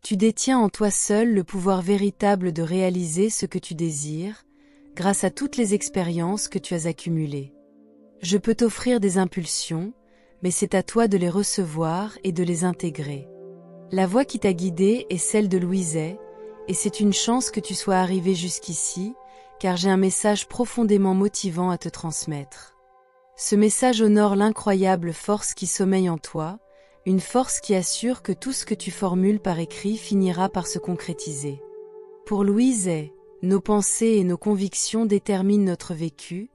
Tu détiens en toi seul le pouvoir véritable de réaliser ce que tu désires, grâce à toutes les expériences que tu as accumulées. Je peux t'offrir des impulsions, mais c'est à toi de les recevoir et de les intégrer. La voie qui t'a guidée est celle de Louiset, et c'est une chance que tu sois arrivé jusqu'ici, car j'ai un message profondément motivant à te transmettre. Ce message honore l'incroyable force qui sommeille en toi, une force qui assure que tout ce que tu formules par écrit finira par se concrétiser. Pour Louiset, nos pensées et nos convictions déterminent notre vécu,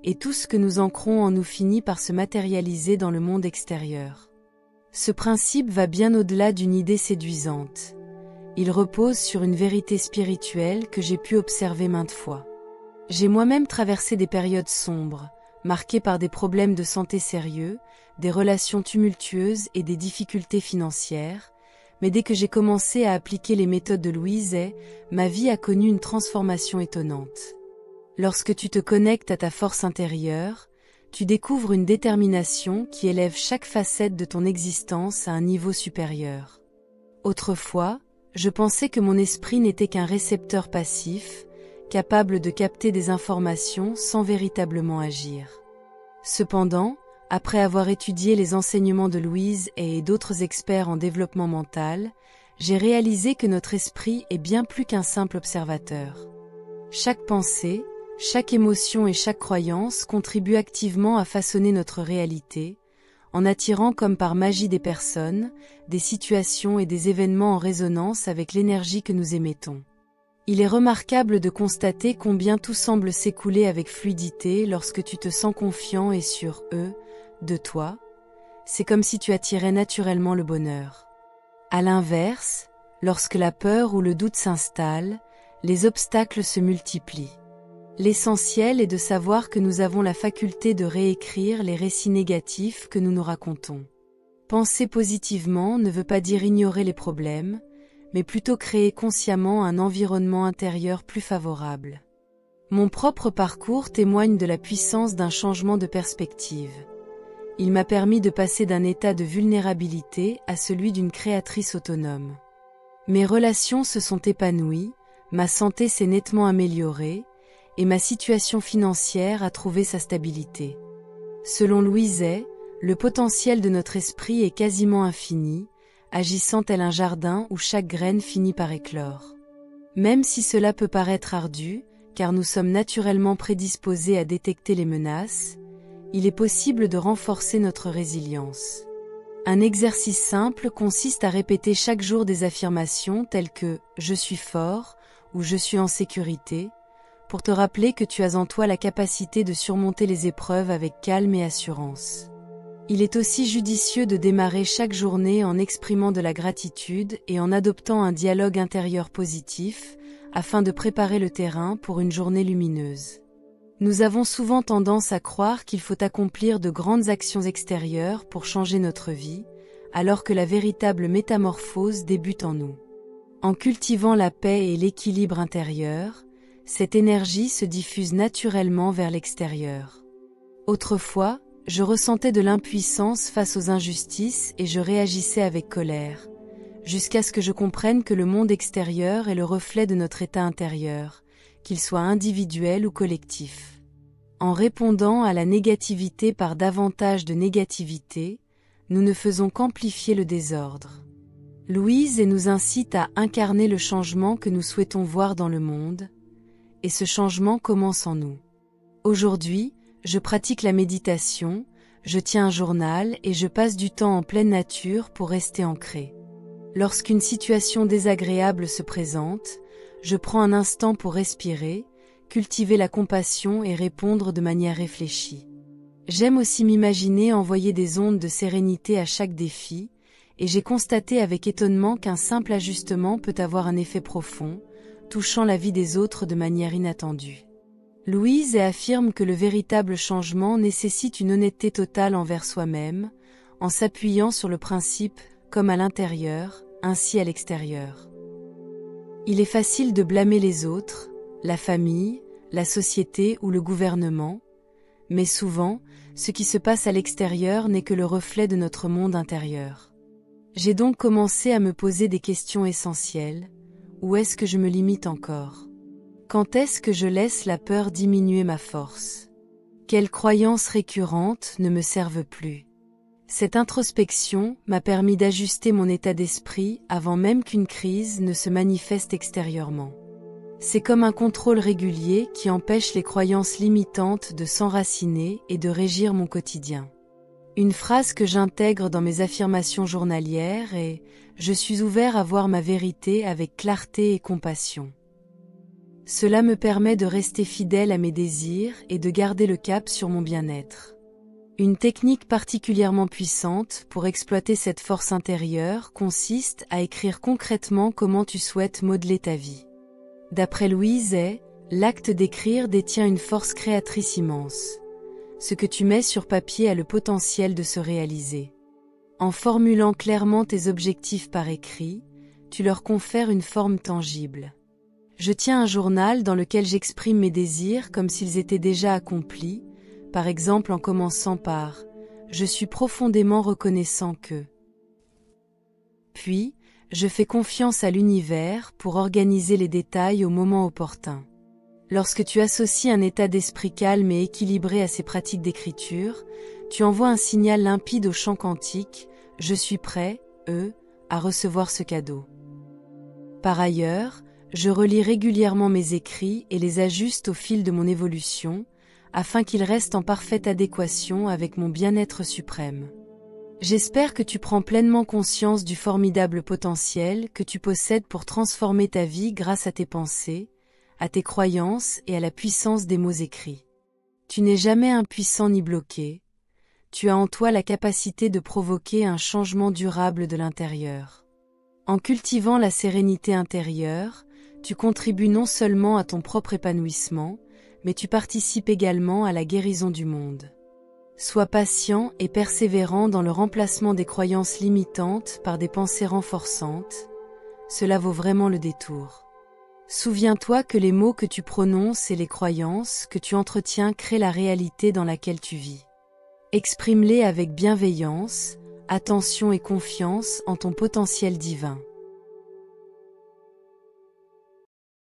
et tout ce que nous ancrons en nous finit par se matérialiser dans le monde extérieur. Ce principe va bien au-delà d'une idée séduisante. Il repose sur une vérité spirituelle que j'ai pu observer maintes fois. J'ai moi-même traversé des périodes sombres, marquées par des problèmes de santé sérieux, des relations tumultueuses et des difficultés financières, mais dès que j'ai commencé à appliquer les méthodes de Louiset, ma vie a connu une transformation étonnante. Lorsque tu te connectes à ta force intérieure, tu découvres une détermination qui élève chaque facette de ton existence à un niveau supérieur. Autrefois, je pensais que mon esprit n'était qu'un récepteur passif, capable de capter des informations sans véritablement agir. Cependant, après avoir étudié les enseignements de Louise et d'autres experts en développement mental, j'ai réalisé que notre esprit est bien plus qu'un simple observateur. Chaque pensée, chaque émotion et chaque croyance contribuent activement à façonner notre réalité, en attirant comme par magie des personnes, des situations et des événements en résonance avec l'énergie que nous émettons. Il est remarquable de constater combien tout semble s'écouler avec fluidité lorsque tu te sens confiant et sûr de toi. C'est comme si tu attirais naturellement le bonheur. À l'inverse, lorsque la peur ou le doute s'installent, les obstacles se multiplient. L'essentiel est de savoir que nous avons la faculté de réécrire les récits négatifs que nous nous racontons. Penser positivement ne veut pas dire ignorer les problèmes, mais plutôt créer consciemment un environnement intérieur plus favorable. Mon propre parcours témoigne de la puissance d'un changement de perspective. Il m'a permis de passer d'un état de vulnérabilité à celui d'une créatrice autonome. Mes relations se sont épanouies, ma santé s'est nettement améliorée, et ma situation financière a trouvé sa stabilité. Selon Louiset, le potentiel de notre esprit est quasiment infini, agissant tel un jardin où chaque graine finit par éclore. Même si cela peut paraître ardu, car nous sommes naturellement prédisposés à détecter les menaces, il est possible de renforcer notre résilience. Un exercice simple consiste à répéter chaque jour des affirmations telles que « je suis fort » ou « je suis en sécurité », pour te rappeler que tu as en toi la capacité de surmonter les épreuves avec calme et assurance. Il est aussi judicieux de démarrer chaque journée en exprimant de la gratitude et en adoptant un dialogue intérieur positif, afin de préparer le terrain pour une journée lumineuse. Nous avons souvent tendance à croire qu'il faut accomplir de grandes actions extérieures pour changer notre vie, alors que la véritable métamorphose débute en nous. En cultivant la paix et l'équilibre intérieur, cette énergie se diffuse naturellement vers l'extérieur. Autrefois, je ressentais de l'impuissance face aux injustices et je réagissais avec colère, jusqu'à ce que je comprenne que le monde extérieur est le reflet de notre état intérieur, qu'il soit individuel ou collectif. En répondant à la négativité par davantage de négativité, nous ne faisons qu'amplifier le désordre. Louise nous incite à incarner le changement que nous souhaitons voir dans le monde, et ce changement commence en nous. Aujourd'hui, je pratique la méditation, je tiens un journal et je passe du temps en pleine nature pour rester ancré. Lorsqu'une situation désagréable se présente, je prends un instant pour respirer, cultiver la compassion et répondre de manière réfléchie. J'aime aussi m'imaginer envoyer des ondes de sérénité à chaque défi, et j'ai constaté avec étonnement qu'un simple ajustement peut avoir un effet profond, touchant la vie des autres de manière inattendue. Louise affirme que le véritable changement nécessite une honnêteté totale envers soi-même, en s'appuyant sur le principe « comme à l'intérieur, ainsi à l'extérieur ». Il est facile de blâmer les autres, la famille, la société ou le gouvernement, mais souvent, ce qui se passe à l'extérieur n'est que le reflet de notre monde intérieur. J'ai donc commencé à me poser des questions essentielles. Où est-ce que je me limite encore? Quand est-ce que je laisse la peur diminuer ma force? Quelles croyances récurrentes ne me servent plus? Cette introspection m'a permis d'ajuster mon état d'esprit avant même qu'une crise ne se manifeste extérieurement. C'est comme un contrôle régulier qui empêche les croyances limitantes de s'enraciner et de régir mon quotidien. Une phrase que j'intègre dans mes affirmations journalières est « Je suis ouvert à voir ma vérité avec clarté et compassion ». Cela me permet de rester fidèle à mes désirs et de garder le cap sur mon bien-être. Une technique particulièrement puissante pour exploiter cette force intérieure consiste à écrire concrètement comment tu souhaites modeler ta vie. D'après Louise Hay, l'acte d'écrire détient une force créatrice immense. Ce que tu mets sur papier a le potentiel de se réaliser. En formulant clairement tes objectifs par écrit, tu leur confères une forme tangible. Je tiens un journal dans lequel j'exprime mes désirs comme s'ils étaient déjà accomplis, par exemple en commençant par « Je suis profondément reconnaissant que… ». Puis, je fais confiance à l'univers pour organiser les détails au moment opportun. Lorsque tu associes un état d'esprit calme et équilibré à ces pratiques d'écriture, tu envoies un signal limpide au champ quantique « Je suis prêt, à recevoir ce cadeau ». Par ailleurs, je relis régulièrement mes écrits et les ajuste au fil de mon évolution, afin qu'ils restent en parfaite adéquation avec mon bien-être suprême. J'espère que tu prends pleinement conscience du formidable potentiel que tu possèdes pour transformer ta vie grâce à tes pensées, à tes croyances et à la puissance des mots écrits. Tu n'es jamais impuissant ni bloqué, tu as en toi la capacité de provoquer un changement durable de l'intérieur. En cultivant la sérénité intérieure, tu contribues non seulement à ton propre épanouissement, mais tu participes également à la guérison du monde. Sois patient et persévérant dans le remplacement des croyances limitantes par des pensées renforçantes, cela vaut vraiment le détour. Souviens-toi que les mots que tu prononces et les croyances que tu entretiens créent la réalité dans laquelle tu vis. Exprime-les avec bienveillance, attention et confiance en ton potentiel divin.